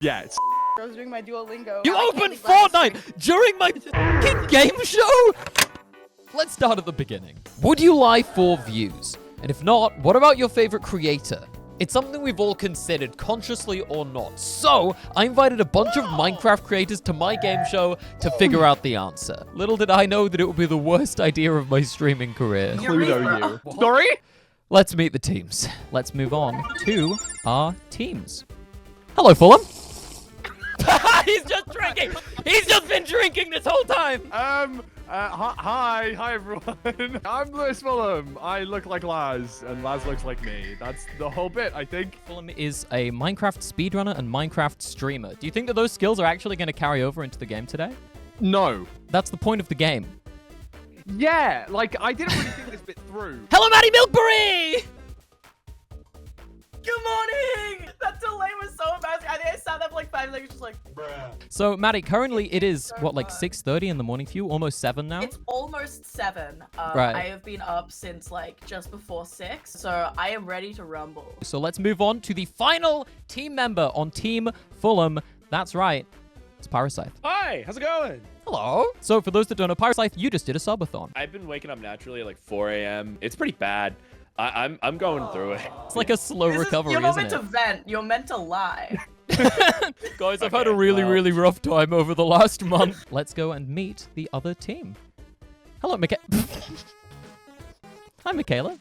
Yeah, it's I was doing my Duolingo. You opened Fortnite during my fucking game show? Let's start at the beginning. Would you lie for views? And if not, what about your favorite creator? It's something we've all considered, consciously or not. So, I invited a bunch of Minecraft creators to my game show to figure out the answer. Little did I know that it would be the worst idea of my streaming career. Cluedo you. Sorry? Let's meet the teams. Let's move on to our teams. Hello, Fulham. He's just drinking. He's just been drinking this whole time. Hi everyone. I'm Lewis Fulham. I look like Laz, and Laz looks like me. That's the whole bit, I think. Fulham is a Minecraft speedrunner and Minecraft streamer. Do you think that those skills are actually going to carry over into the game today? No. That's the point of the game. Yeah, like, I didn't really think this bit through. Hello, Maddy Millkberry! Good morning! That delay was so embarrassing. I think I sat there for like 5 seconds just like, bruh. So, Maddie, currently it is, what, like 6:30 in the morning for you? Almost 7 now? It's almost 7. Right. I have been up since like just before 6, so I am ready to rumble. So let's move on to the final team member on Team Fulham. That's right. It's Pyroscythe. Hi, how's it going? Hello. So for those that don't know, Pyroscythe, you just did a subathon. I've been waking up naturally at like 4 a.m. It's pretty bad. I'm going through it. It's like a slow recovery, you're not isn't meant it? to vent. You're meant to lie. Guys, I've had a really rough time over the last month. Let's go and meet the other team. Hello, Michaela. Hi, Michaela.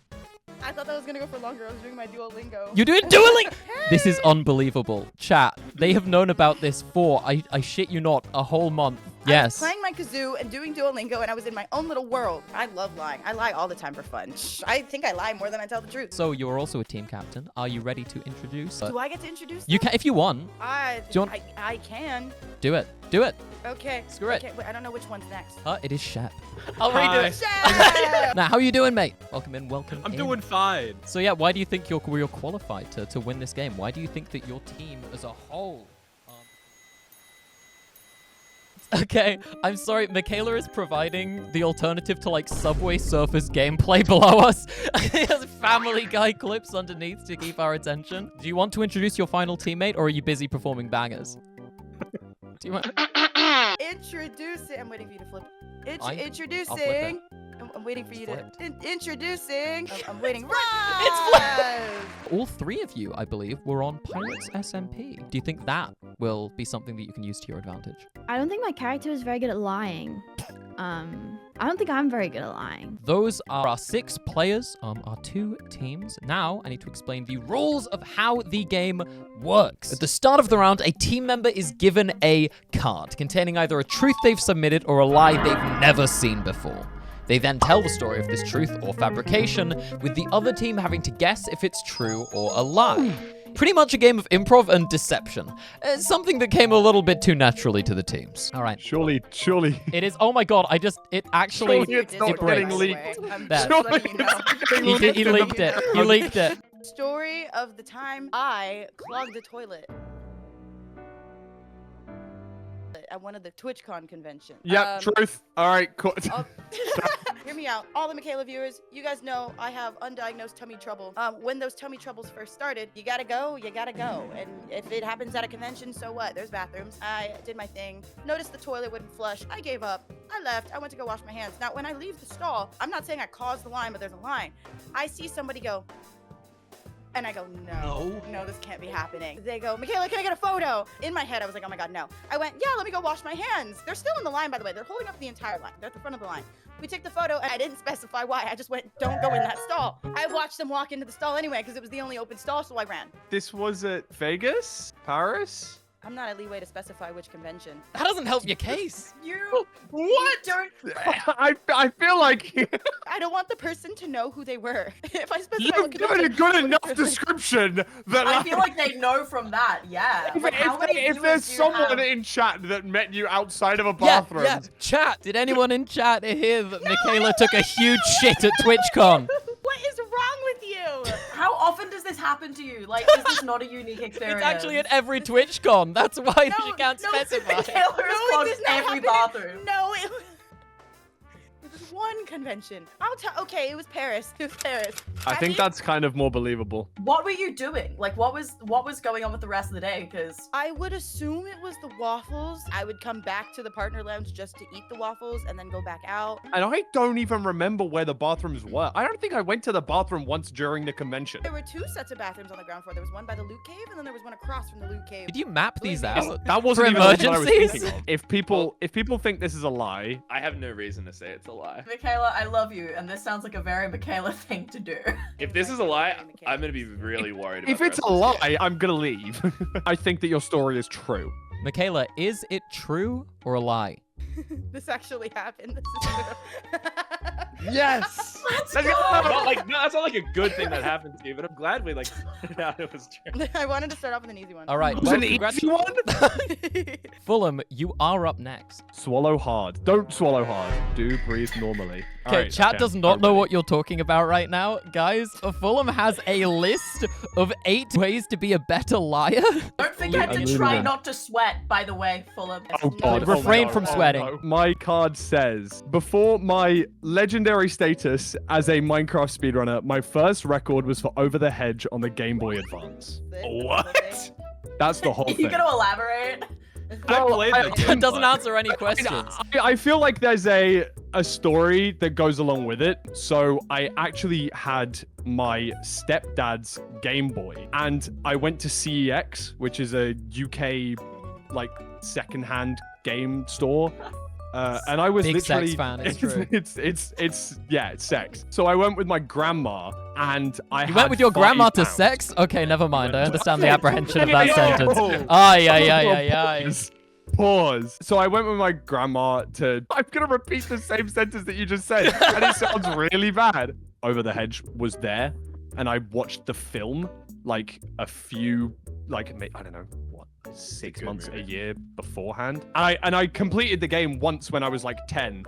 I thought that was gonna go for longer. I was doing my Duolingo. You're doing Duolingo? This is unbelievable. Chat, they have known about this for, I shit you not, a whole month. Yes. I was playing my kazoo and doing Duolingo, and I was in my own little world. I love lying. I lie all the time for fun. I think I lie more than I tell the truth. So you're also a team captain. Are you ready to introduce? Do I get to introduce You them? can, if you want. I can. Do it. Do it. Okay. Screw it. Okay, wait, I don't know which one's next. It is Shep. I'll redo it. Shep! Now, how are you doing, mate? Welcome in, welcome I'm in. doing fine. So yeah, why do you think you're qualified to win this game? Why do you think that your team as a whole... Okay, I'm sorry, Michaela is providing the alternative to like Subway Surfers gameplay below us. There's Family Guy clips underneath to keep our attention. Do you want to introduce your final teammate, or are you busy performing bangers? Do you want... Introduce it. I'm waiting for you to flip. I'll flip Introducing. I'm waiting for you to. Introducing. I'm waiting. It's flipped. All 3 of you, I believe, were on Pirates SMP. Do you think that will be something that you can use to your advantage? I don't think my character is very good at lying. I don't think I'm very good at lying. Those are our 6 players, our 2 teams. Now, I need to explain the rules of how the game works. At the start of the round, a team member is given a card containing either a truth they've submitted or a lie they've never seen before. They then tell the story of this truth or fabrication, with the other team having to guess if it's true or a lie. Pretty much a game of improv and deception. Something that came a little bit too naturally to the teams. All right. Surely. It is, oh my god, it actually, Surely it's not it breaks. getting leaked. I'm There. just letting you know. He leaked it. He leaked it. Story of the time I clogged the toilet at one of the TwitchCon conventions. Yep, truth. All right, cool. Hear me out. All the Michaela viewers, you guys know I have undiagnosed tummy trouble. When those tummy troubles first started, you gotta go. And if it happens at a convention, so what? There's bathrooms. I did my thing. Noticed the toilet wouldn't flush. I gave up. I left. I went to go wash my hands. Now, when I leave the stall, I'm not saying I caused the line, but there's a line. I see somebody go, and I go, no, this can't be happening. They go, Michaela, can I get a photo? In my head, I was like, oh my God, no. I went, yeah, let me go wash my hands. They're still in the line, by the way. They're holding up the entire line. They're at the front of the line. We took the photo, and I didn't specify why. I just went, don't go in that stall. I watched them walk into the stall anyway, because it was the only open stall, so I ran. This was at Vegas? Paris? I'm not at leeway to specify which convention. That doesn't help your case. What? Don't. I feel like I don't want the person to know who they were. If I specify you've what given a convention, good enough description that I feel like they know from that, yeah. Like, if there's someone in chat that met you outside of a Yeah, bathroom. yeah. Chat. Did anyone in chat hear that Michaela took a huge shit at TwitchCon? What is wrong with you? How often does this happen to you? Like, is this not a unique experience? It's actually at every TwitchCon. That's why she can't no, specify. Michaela has clogged every bathroom. No, one convention. I'll tell. Okay, it was Paris. It was Paris. I think that's kind of more believable. What were you doing? Like, what was going on with the rest of the day? Because I would assume it was the waffles. I would come back to the partner lounge just to eat the waffles and then go back out. And I don't even remember where the bathrooms were. I don't think I went to the bathroom once during the convention. There were 2 sets of bathrooms on the ground floor. There was one by the loot cave, and then there was one across from the loot cave. Did you map these out? That wasn't For even what I was emergencies? thinking of. If people think this is a lie, I have no reason to say it's a lie. Michaela, I love you, and this sounds like a very Michaela thing to do. If this is a lie, I'm gonna be really worried about if it's a lie, I'm gonna leave. I think that your story is true. Michaela, is it true or a lie? This actually happened. This is true. Yes. Let's That's go! that's not like a good thing that happened to you, but I'm glad we like figured out it was true. I wanted to start off with an easy one. All right. Was Well, it an easy one? Fulham, you are up next. Swallow hard. Don't swallow hard. Do breathe normally. Okay, Alright, chat okay, does not I'm know ready. what you're talking about right now. Guys, Fulham has a list of 8 ways to be a better liar. Don't forget I'm to moving try on. not to sweat, by the way, Fulham. Oh god. Refrain no, from oh sweating. no. My card says, before my legendary status as a Minecraft speedrunner, my first record was for Over the Hedge on the Game Boy Advance. What? That's the whole You thing. gonna elaborate? Well, played the game, It doesn't but- answer any questions. I feel like there's a story that goes along with it. So I actually had my stepdad's Game Boy, and I went to CEX, which is a UK like secondhand game store. And I was Big literally sex fan, it's true. it's sex. So I went with my grandma, and I You went with your grandma to £5. sex? Okay, never mind. I understand the apprehension of Hey, that yo! sentence. Ay, ay, ay, ay, ay. Pause. So I went with my grandma to. I'm gonna repeat the same sentence that you just said, and it sounds really bad. Over the Hedge was there, and I watched the film like a few, like I don't know what, 6 Good months, movie. a year beforehand. And I completed the game once when I was like 10.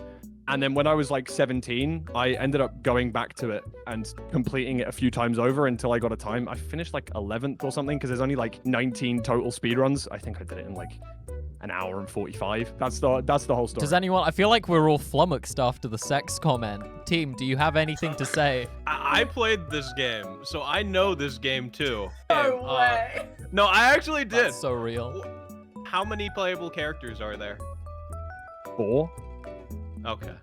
And then when I was like 17, I ended up going back to it and completing it a few times over until I got a time. I finished like 11th or something because there's only like 19 total speedruns. I think I did it in like an hour and 45. That's the whole story. Does anyone... I feel like we're all flummoxed after the sex comment. Team, do you have anything to say? I played this game, so I know this game too. No way. No, I actually did. That's so real. How many playable characters are there? 4? Okay.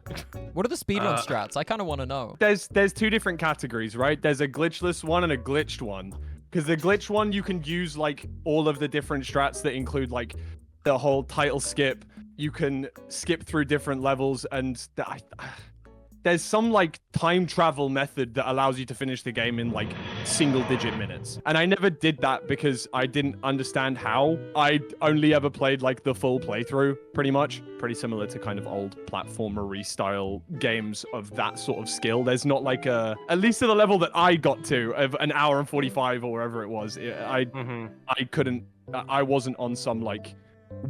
What are the speedrun Uh, strats? I kind of want to know. There's 2 different categories, right? There's a glitchless one and a glitched one. Because the glitch one, you can use like all of the different strats that include like the whole title skip. You can skip through different levels, and there's some like time travel method that allows you to finish the game in like single-digit minutes. And I never did that because I didn't understand how. I only ever played like the full playthrough, pretty much. Pretty similar to kind of old platformery style games of that sort of skill. There's not like at least to the level that I got to of an hour and 45 or wherever it was. I wasn't on some like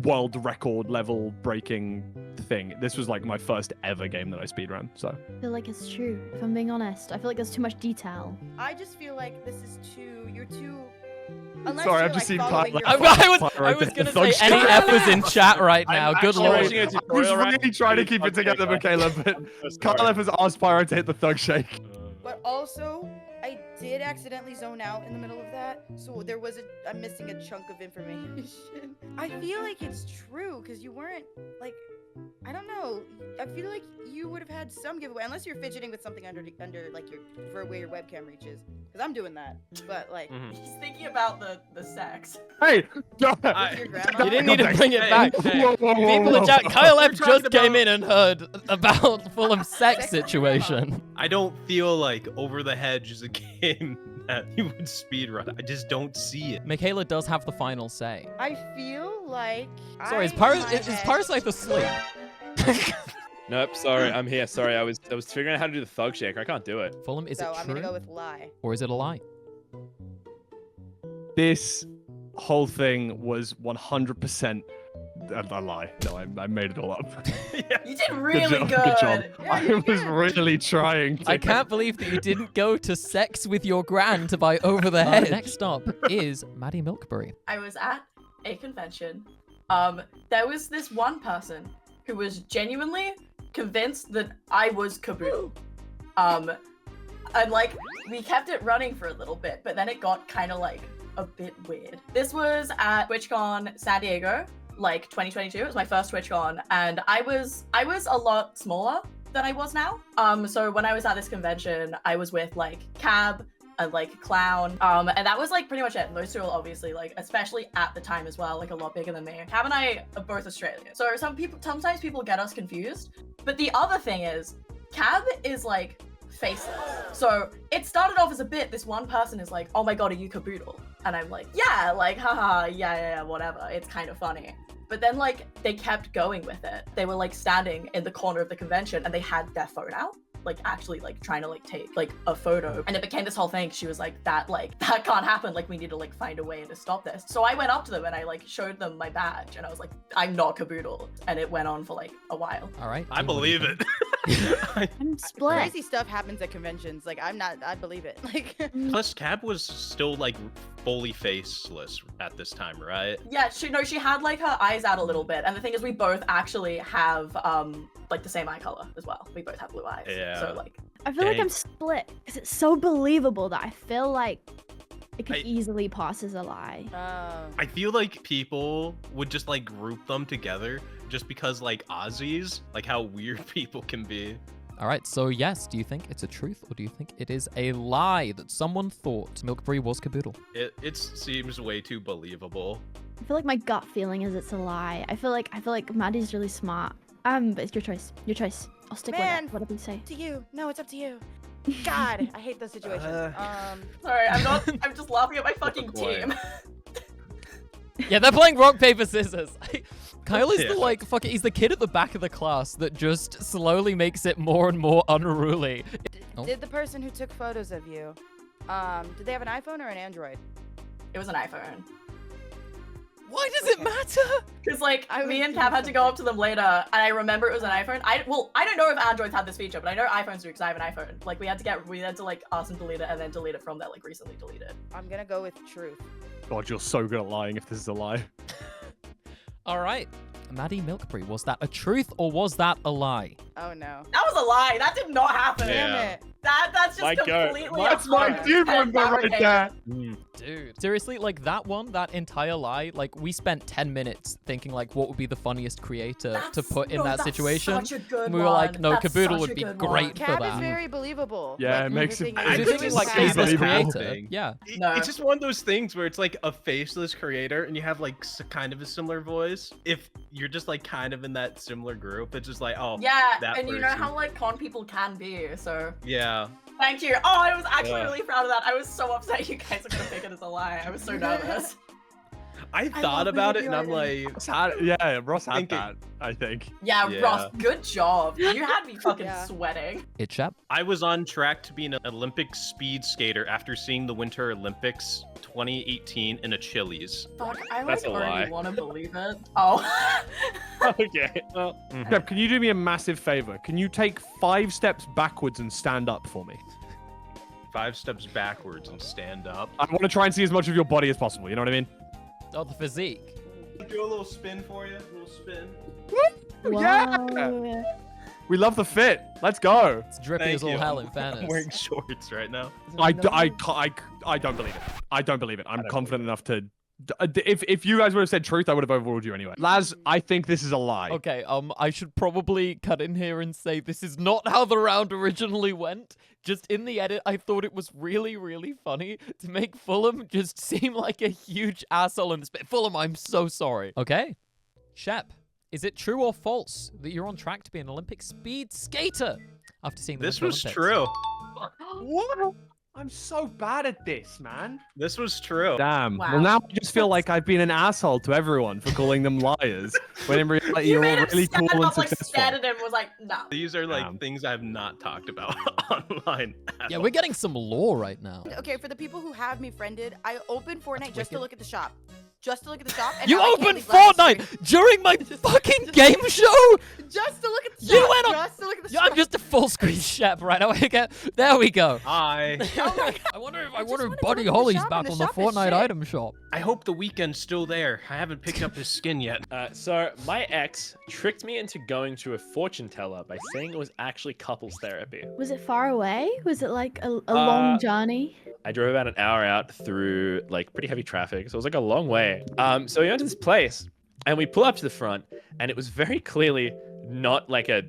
world record level breaking thing. This was like my first ever game that I speedran, so. I feel like it's true, if I'm being honest. I feel like there's too much detail. I just feel like this is you're too. Unless Sorry, you're, I've just seen following Kyle- your I was gonna say any F was in chat right now. Good actually lord. watching a I was tutorial right really trying to keep it together, Michaela, but Kyle has asked Pyro to hit the thug shake. But also, I did accidentally zone out in the middle of that, so I'm missing a chunk of information. I feel like it's true because you weren't like, I don't know. I feel like you would have had some giveaway unless you're fidgeting with something under like for where your webcam reaches. Because I'm doing that, but like, He's thinking about the sex. Hey! with your grandma. You didn't need to Context. bring it back. Whoa, whoa, whoa, People whoa. in chat, Kyle F talking just came about- in and heard about Fulham's sex Sex with situation. I don't feel like Over the Hedge is a game that you would speedrun. I just don't see it. Michaela does have the final say. I feel like. Sorry, is in my head- Pyroscythe asleep? Nope, sorry, I'm here. Sorry, I was figuring out how to do the thug shake. I can't do it. Fulham, is So it I'm true gonna go with lie. or is it a lie? This whole thing was 100% a lie. No, I made it all up. You did really Good good. job. Good job. Yeah, I you was did. really trying to. I can't believe that you didn't go to sex with your gran to buy Over the Head. Next up is Maddy Millkberry. I was at a convention. There was this one person who was genuinely convinced that I was Caboodle. And like, we kept it running for a little bit, but then it got kind of like a bit weird. This was at TwitchCon San Diego, like 2022. It was my first TwitchCon, and I was a lot smaller than I was now. So when I was at this convention, I was with like Cab and like Clown, and that was like pretty much it. And those two are obviously like, especially at the time as well, like a lot bigger than me. Cab and I are both Australian, so sometimes people get us confused. But the other thing is, Cab is like faceless. So it started off as a bit, this one person is like, oh my god, are you Caboodle? And I'm like, yeah, like, haha, yeah, whatever. It's kind of funny. But then like, they kept going with it. They were like standing in the corner of the convention and they had their phone out, like actually like trying to like take like a photo. And it became this whole thing. She was like, that can't happen. Like, we need to like find a way to stop this. So I went up to them and I like showed them my badge and I was like, I'm not Caboodle. And it went on for like a while. All right. I believe it. I'm split. Crazy stuff happens at conventions. Like, I believe it. Like, Plus, Cab was still like fully faceless at this time, right? Yeah, she had like her eyes out a little bit. And the thing is, we both actually have like the same eye color as well. We both have blue eyes. Yeah. So like, I feel like Dang. I'm split because it's so believable that I feel like it could I- easily pass as a lie. I feel like people would just like group them together just because like Aussies, like how weird people can be. All right, so yes, do you think it's a truth or do you think it is a lie that someone thought Milkberry was Caboodle? It seems way too believable. I feel like my gut feeling is it's a lie. I feel like Maddie's really smart. But it's your choice. Your choice. I'll stick Man. with it. Whatever you say. to you. No, it's up to you. God, I hate those situations. sorry, I'm just laughing at my fucking quiet. team. Yeah, they're playing rock, paper, scissors. Kyle is Yeah. the like, fucking, he's the kid at the back of the class that just slowly makes it more and more unruly. Oh. Did the person who took photos of you, did they have an iPhone or an Android? It was an iPhone. Why does it matter? Because like, I me was and Cab had to go up to them later, and I remember it was an iPhone. I don't know if Androids had this feature, but I know iPhones do because I have an iPhone. Like, we had to like ask them to delete it and then delete it from that, like recently deleted. I'm gonna go with truth. God, you're so good at lying if this is a lie. All right, Maddy Millkberry, was that a truth or was that a lie? Oh no. That was a lie. That did not happen. Yeah. Damn it. That's just My God. completely. That's my absurd dude and member right there. Dude, seriously, like that one, that entire lie, like we spent 10 minutes thinking like what would be the funniest creator to put in that situation. Such a good And we were like, one. no, That's Caboodle such would a be good great one. for Cab is that. very believable. Yeah, but it makes the it- thing I is, think it it's was like Cab. faceless Believable. creator. Yeah. No. It's just one of those things where it's like a faceless creator and you have like kind of a similar voice. If you're just like kind of in that similar group, it's just like, oh, Yeah, that and you know person. how like con people can be, so yeah. thank you. Oh, I was actually Yeah. really proud of that. I was so upset you guys are gonna take it as a lie. I was so nervous. I love thought about it and I'm manipulating. like, Ross had, Ross had Thinking. that, I think. Yeah, Yeah. Ross, good job. You had me fucking Yeah. sweating. It's Shep. I was on track to be an Olympic speed skater after seeing the Winter Olympics 2018 in a Chili's. Fuck, I That's like a lie. already want to believe it. Oh. Okay. Well, Shep, can you do me a massive favor? Can you take 5 steps backwards and stand up for me? 5 steps backwards and stand up. I want to try and see as much of your body as possible, you know what I mean? Oh, the physique. Do a little spin for you. A little spin. Whoa. We love the fit. Let's go. It's drippy Thank as all you. hell in I'm fairness. wearing shorts right now. I don't believe it. I don't believe it. I'm confident enough to... If you guys would have said truth, I would have overruled you anyway. Laz, I think this is a lie. Okay, I should probably cut in here and say this is not how the round originally went. Just in the edit, I thought it was really, really funny to make Fulham just seem like a huge asshole in this bit. Fulham, I'm so sorry. Okay, Shep, is it true or false that you're on track to be an Olympic speed skater after seeing the This Winter was Olympics? true. What? I'm so bad at this, man. This was true. Damn. Wow. Well, now I just feel like I've been an asshole to everyone for calling them liars. When in reality, You you're made all him really stand cool and up, like, successful. stared at him and was like, no. These are like Damn. things I've not talked about online. at Yeah, all. we're getting some lore right now. Okay, for the people who have me friended, I opened Fortnite That's just to wicked. look at the shop. Just to look at the shop. And You now I can't opened leave Laz's screen. Fortnite during my fucking game show? Just to look at the You shot, went on- just to look at the Yeah, I'm shot. just a full screen Shep right now. There we go. Hi. I wonder if just wanted to Buddy look at the Holly's shop, back and the on the shop is Fortnite shit. item shop. I hope the weekend's still there. I haven't picked up his skin yet. So my ex tricked me into going to a fortune teller by saying it was actually couples therapy. Was it far away? Was it like a long journey? I drove about an hour out through like pretty heavy traffic, so it was like a long way. So we went to this place, and we pull up to the front, and it was very clearly not like a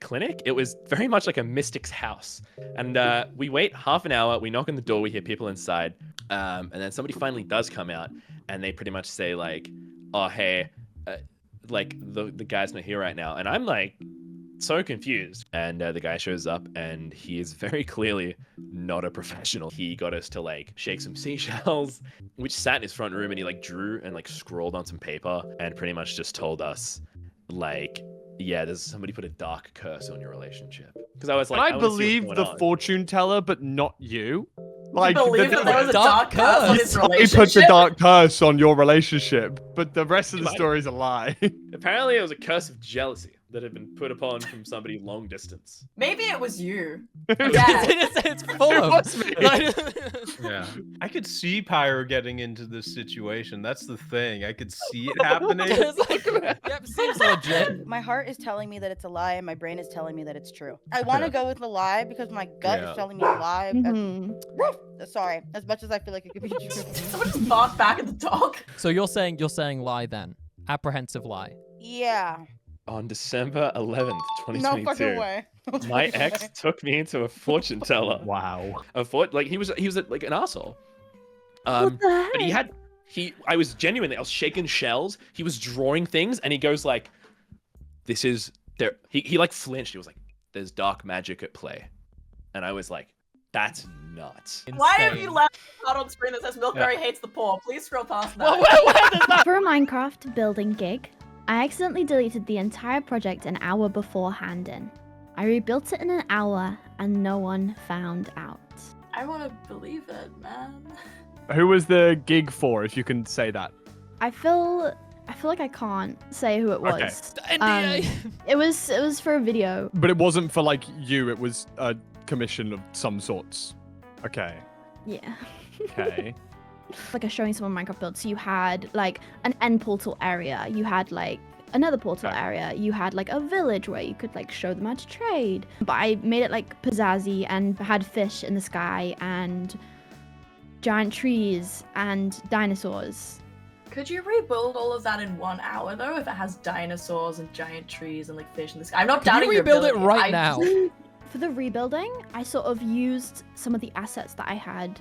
clinic. It was very much like a mystic's house. And we wait half an hour. We knock on the door. We hear people inside, and then somebody finally does come out, and they pretty much say like, "Oh hey, like the guy's not here right now," and I'm like so confused. And the guy shows up, and he is very clearly not a professional. He got us to like shake some seashells, which sat in his front room, and he like drew and like scrawled on some paper and pretty much just told us like, yeah, there's somebody put a dark curse on your relationship. Because I was like, I wanna see what's believe going the on. fortune teller, but not you. I Like, believe the- that there was a dark dark curse on curse. his he relationship. put the dark curse on your relationship, but the rest of the Might. story is a lie. Apparently, it was a curse of jealousy that had been put upon from somebody long distance. Maybe it was you. Yeah. Yeah. it's Fulham. was me. Yeah. I could see Pyro getting into this situation. That's the thing. I could see it happening. It's like, yep, seems legit. My heart is telling me that it's a lie, and my brain is telling me that it's true. I want to go with the lie because my gut Yeah. is telling me a lie. Mhm. Sorry, as much as I feel like it could be true. Someone just barked back at the dog. So you're saying lie then? Apprehensive lie. Yeah. On December 11th, No 2022, fucking way. No my fucking ex way. took me into a fortune teller. Wow. Like he was like an asshole. What the But heck? I was genuinely, I was shaking shells. He was drawing things, and he goes like, "This is there." He like flinched. He was like, "There's dark magic at play," and I was like, "That's nuts." Why have Insane. you left a card on screen that says Milkberry hates the poor? Please scroll past that. Well, where does that? For a Minecraft building gig, I accidentally deleted the entire project an hour beforehand. I rebuilt it in an hour and no one found out. I want to believe it, man. Who was the gig for, if you can say that? I feel like I can't say who it was. Okay. NDA. It was for a video. But it wasn't for like you, it was a commission of some sorts. Okay. Yeah. Okay. Like a showing someone Minecraft build. So you had like an end portal area. You had like another portal Okay. area. You had like a village where you could like show them how to trade. But I made it like pizzazzy and had fish in the sky and giant trees and dinosaurs. Could you rebuild all of that in 1 hour though? If it has dinosaurs and giant trees and like fish in the sky, I'm not Can doubting you your rebuild it ability. right I now? For the rebuilding, I sort of used some of the assets that I had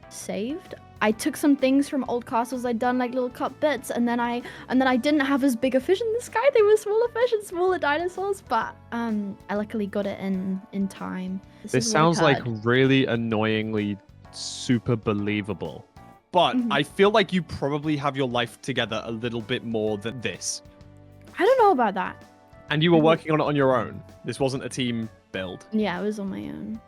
saved. I took some things from old castles I'd done, like little cut bits, and then I didn't have as big a fish in the sky. They were smaller fish and smaller dinosaurs, but I luckily got it in time. This is sounds like hard. really annoyingly super believable. But Mhm. I feel like you probably have your life together a little bit more than this. I don't know about that. And you were Mhm. working on it on your own. This wasn't a team build. Yeah, it was on my own.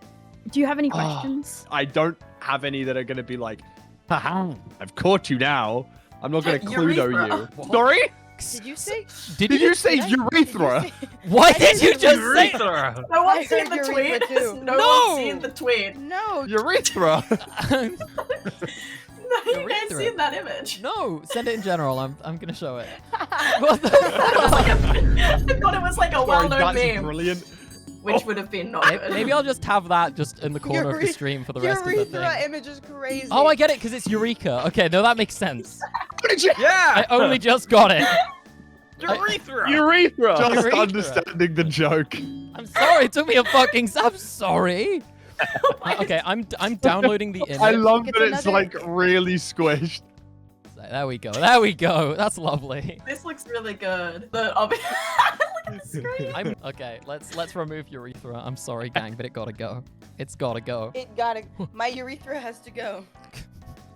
Do you have any Oh. questions? I don't have any that are going to be like, haha, I've caught you now. I'm not going to Cluedo you. Urethra. What? Sorry? Did you say? Did Did you? you say Did you urethra? say- What I did you said just say? Urethra. No I one's seen heard the urethra tweet. too. No No! one's seen the tweet. No. Urethra? No, you guys Urethra. seen that image? No, send it in general. I'm gonna show it. What the It was like fuck? I thought it was like a Sorry, well-known that's meme, brilliant. which would have been not Maybe, good. maybe I'll just have that just in the corner of the Ure- stream for the rest of the Urethra thing. image is crazy. Oh, I get it, because it's Eureka. Okay, no, that makes sense. Yeah. I only just got it. Urethra. Urethra. Just Urethra. understanding the joke. I'm sorry, it took me a fucking... I'm sorry. Okay, I'm downloading the image. I love It's that it's another- like really squished. There we go. There we go. That's lovely. This looks really good. But look at the screen. Okay. Let's remove urethra. I'm sorry, gang, but it gotta go. It's gotta go. It got it. My urethra has to go.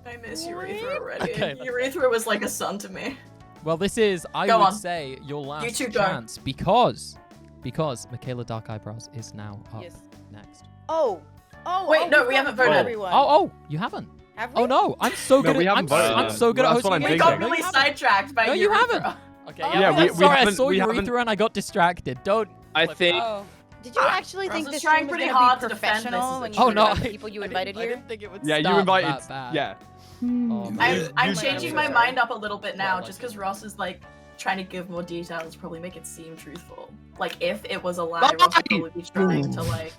I miss urethra already. Okay. Urethra was like a son to me. Well, this is, I Go would on. say, your last two go. chance because Michaela Darkeyebrows is now up Yes. next. Oh. Oh. Wait, oh, no, we've we got haven't to voted. Everyone. Oh, you haven't. Have we? Oh no, I'm so No, good we at haven't voted I'm yet. so good at That's what hosting I'm We games. got thinking. No, really you haven't. sidetracked by No, you urethra. haven't. Okay, Oh, yeah, yeah, I'm sorry, I haven't- saw we your haven't- read-through and I got distracted. Don't. I flip think Oh. Did you actually Ross think is this trying stream was pretty gonna hard be to defend this professional as when a you Oh were no, the people you invited I here? didn't think it would Yeah, you start invited. that bad. Yeah. Hmm. Oh, man. I'm Oh my changing God. my mind up a little bit now, Well, just because Ross is like trying to give more details, probably make it seem truthful. Like if it was a lie, Ross would probably be trying to like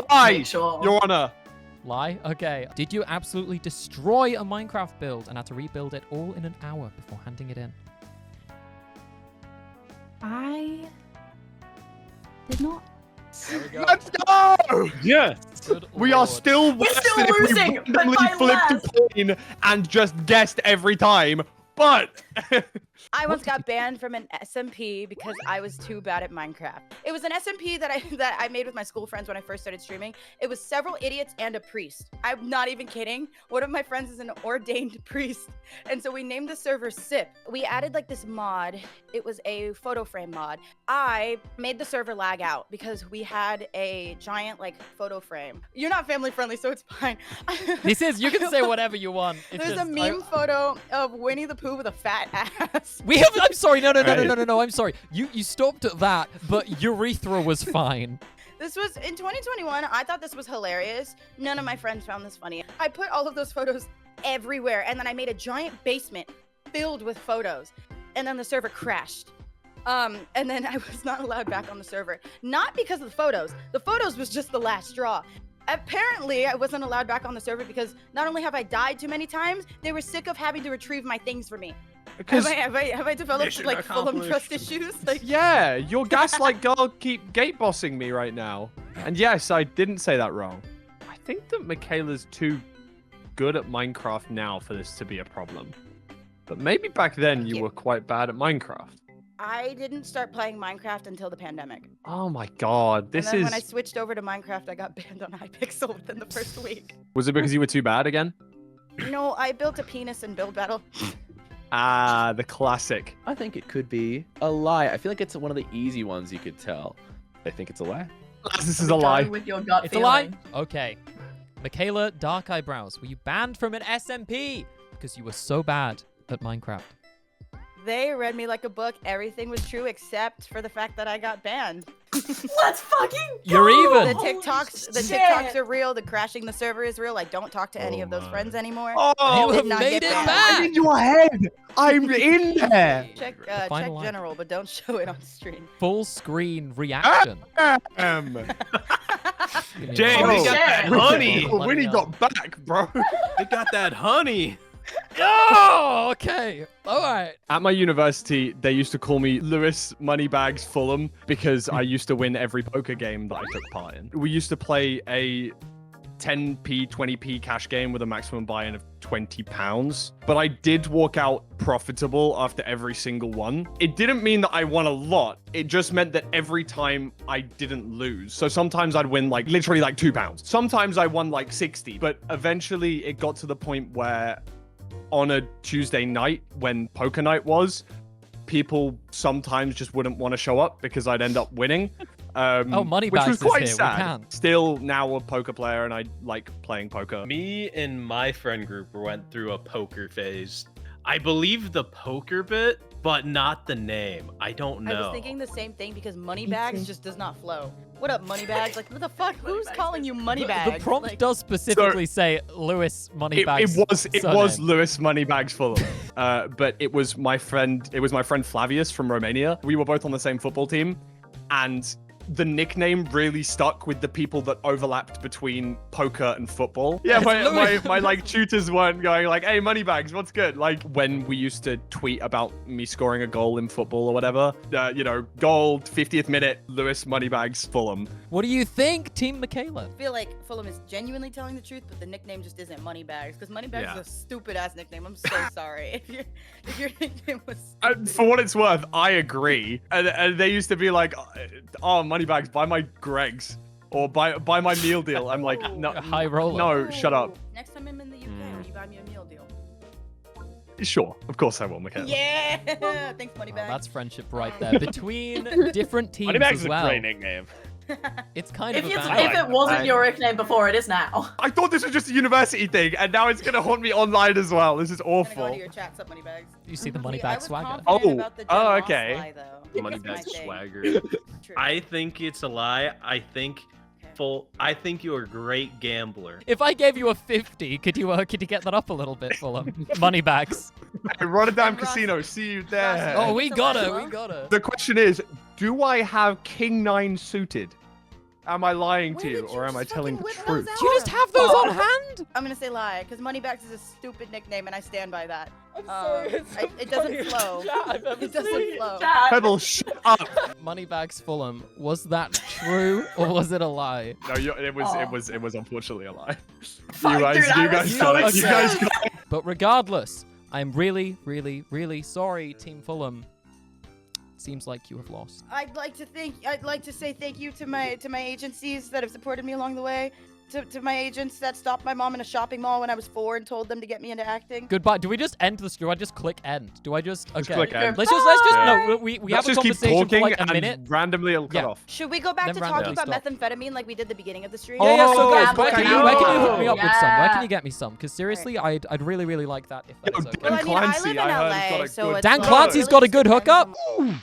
Lie, make sure. Your Honor. Lie? Okay. Did you absolutely destroy a Minecraft build and had to rebuild it all in an hour before handing it in? I did not. There we go. Let's go! yeah. Good We are lord. still We're worse still than if losing, we but randomly by flipped less. a coin and just guessed every time. But I once got banned from an SMP because I was too bad at Minecraft. It was an SMP that I made with my school friends when I first started streaming. It was several idiots and a priest. I'm not even kidding. One of my friends is an ordained priest. And so we named the server SIP. We added like this mod. It was a photo frame mod. I made the server lag out because we had a giant like photo frame. You're not family friendly, so it's fine. This is, you can say whatever you want. It's There's a just- meme photo of Winnie the Pooh with a fat ass. We have, I'm sorry, no, I'm sorry. You stopped at that, but urethra was fine. This was in 2021. I thought this was hilarious. None of my friends found this funny. I put all of those photos everywhere, and then I made a giant basement filled with photos, and then the server crashed. And then I was not allowed back on the server. Not because of the photos. The photos was just the last straw. Apparently, I wasn't allowed back on the server because not only have I died too many times, they were sick of having to retrieve my things for me. because Have I developed Mission like Fulham trust accomplished. issues? Like, yeah, your gaslight girl keep gate bossing me right now. And yes, I didn't say that wrong. I think that Michaela's too good at Minecraft now for this to be a problem. But maybe back then Thank you you. were quite bad at Minecraft. I didn't start playing Minecraft until the pandemic. Oh my god, this and then is... when I switched over to Minecraft, I got banned on Hypixel within the first week. Was it because you were too bad again? No, I built a penis in build battle. Ah, the classic. I think it could be a lie. I feel like it's one of the easy ones you could tell. I think it's a lie. This is Are a we lie. going with your gut It's a lie? feeling? Okay. Michaela Darkeyebrows, were you banned from an SMP because you were so bad at Minecraft? They read me like a book. Everything was true except for the fact that I got banned. Let's fucking go! You're even. The Holy TikToks shit. are real. The crashing the server is real. I don't talk to any Oh of those my. friends anymore. Oh, You did have not made get it banned. back! I'm in your head. I'm in there. Check Final line. general, but don't show it on stream. Full screen reaction. Jay, Oh, we got that honey. Oh, Winnie got back, bro. We got that honey. Oh, okay. All right. At my university, they used to call me Lewis Moneybags Fulham because I used to win every poker game that I took part in. We used to play a 10p, 20p cash game with a maximum buy-in of £20. But I did walk out profitable after every single one. It didn't mean that I won a lot. It just meant that every time I didn't lose. So sometimes I'd win like literally like £2. Sometimes I won like 60. But eventually it got to the point where on a Tuesday night when poker night was, people sometimes just wouldn't want to show up because I'd end up winning. Moneybags which was is quite here, we sad. can. Still now a poker player and I like playing poker. Me and my friend group went through a poker phase. I believe the poker bit, but not the name. I don't know. I was thinking the same thing because too. Moneybags just does not flow. What up, Moneybags? Like, what the fuck? Who's Moneybags calling you The Moneybags? prompt Like, does specifically say Lewis Moneybags. It was Lewis Moneybags Fulham. But it was my friend Flavius from Romania. We were both on the same football team, and the nickname really stuck with the people that overlapped between poker and football. Yeah, my like tutors weren't going like, "Hey, Moneybags, what's good?" Like when we used to tweet about me scoring a goal in football or whatever, goal, 50th minute, Lewis Moneybags Fulham. What do you think, Team Michaela? I feel like Fulham is genuinely telling the truth, but the nickname just isn't Moneybags because Moneybags Yeah. is a stupid ass nickname. I'm so sorry if your nickname was. For what it's worth, I agree. And they used to be like, "Oh, Moneybags, buy my Greg's or buy my meal deal." I'm like, no, A high roller. no, shut up. Next time I'm in the UK, will you buy me a meal deal? Sure, of course I will, Michaela. Yeah, thanks, Oh, Moneybags. that's friendship right there. Between different teams Moneybags as is well. a great nickname. It's kind If, of a it's, bad if it wasn't your nickname before, it is now. I thought this was just a university thing, and now it's gonna haunt me online as well. This is I'm gonna go awful. into your chat, up Moneybags. You see the money I bag was swagger. confident Oh, about the oh, Jen Moss okay. lie, though. Money That's bag my thing. swagger. True. I think it's a lie. I think I think you're a great gambler. If I gave you a 50, could you get that up a little bit, Fulham? Money bags. Rotterdam Ross- Casino, see you there. Oh, we It's a got lie, her. huh? We got her. The question is, do I have King 9 suited? Am I lying Where to you, did or am I just telling the fucking whip truth? those Do you just out? have those on hand? I'm gonna say lie, because Moneybags is a stupid nickname, and I stand by that. I'm sorry. It's the It doesn't funniest flow. chat I've ever It doesn't seen. flow. Chat. Pebble, shut up. Moneybags Fulham. Was that true or was it a lie? No, it was Oh. unfortunately a lie. Fuck, you guys, dude, I you was guys so got it. You excited. guys got it. But regardless, I'm really, really, really sorry, Team Fulham. Seems like you have lost. I'd like to say thank you to my agencies that have supported me along the way. To my agents that stopped my mom in a shopping mall when I was 4 and told them to get me into acting. Goodbye. Do we just end this? Do I just click end? Do I just? Okay. Just click end. Let's just Yeah. no. We Let's have a just keep conversation talking for like a and minute. randomly it'll cut Yeah. off. Should we go back Then to randomly talking about stop. methamphetamine like we did the beginning of the stream? Yeah, so Oh, guys, where okay. can you hook me up with some? Where Yeah. can you get me some? Because seriously, I'd really like that if that Yo, is okay. Well, I mean, I Clancy, live in I heard, LA, got a so good it's Dan like Clancy's really got a just good depends hookup? on-